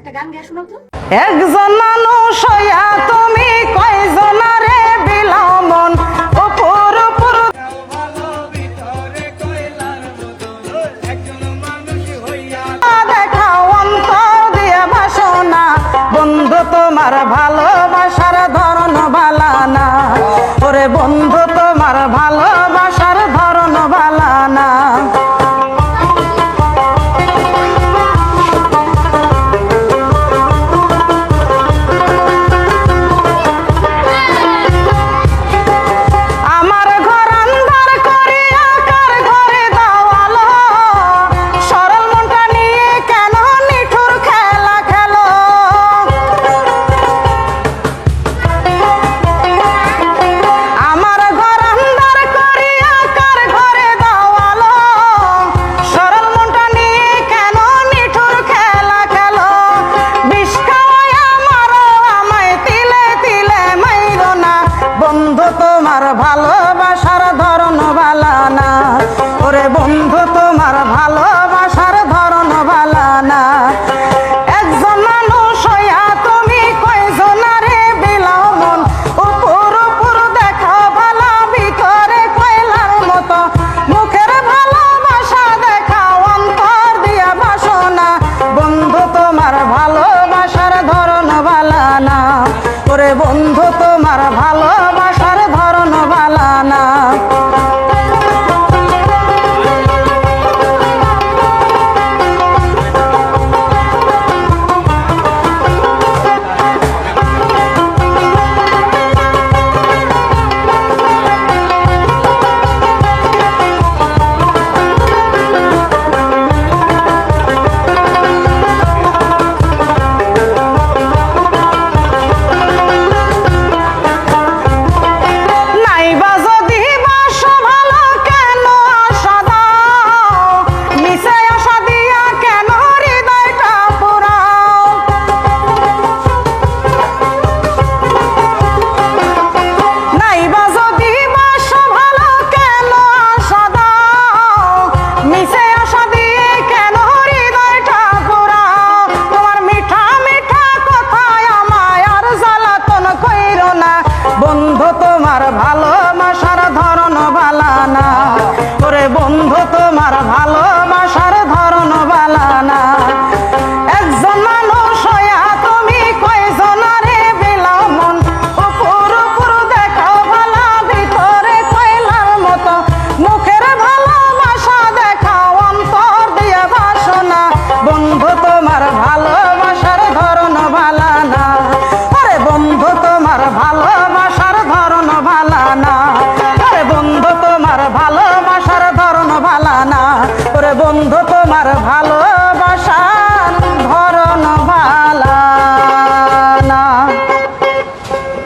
একটা গান গেয়ে শোনাও তো। একজন মানুষ হইয়া তুমি কয়জনারে বিলাও মন, উপর উপর দেখাও অন্তর দিয়ে বাসনা, বন্ধু তোমার ভালোবাসার ধরন বালানা, ওরে বন্ধু তোমার ভালোবাসার ধরন বালানা। বন্ধু তোমার ভালোবাসার ধরন বালানা, ওরে বন্ধু তোমার ভালোবাসার ধরন বালানা। একজন মানুষ হইয়া তুমি কয়জনারে বিলাও মন, উপর উপর দেখাও ভালা, ভিতরে কয়লার মতো, মুখের ভালোবাসা দেখাও অন্তর দিয়া বাসনা, বন্ধু তোমার ভালোবাসার ধরন বালানা, ওরে বন্ধু তোমার ভালোবাসার ধরন বালানা। বন্ধু তোমার ভালোবাসার ধরন বালানা, ওরে বন্ধু তোমার ভালোবাসার ধরন বালানা। একজন মানুষ হইয়া তুমি কয়জনারে বিলাও মন, উপর উপর দেখাও ভালা, ভিতরে কয়লার মতো, মুখের ভালোবাসা দেখাও অন্তর দিয়ে বাসনা, বন্ধু তোমার ভালোবাসার ধরন বালানা, ওরে বন্ধু তোমার ভালোবাসার ধরন বালানা, ওরে বন্ধু তোমার ভালোবাসার ধরন বালানা, ওরে বন্ধু তোমার ভালো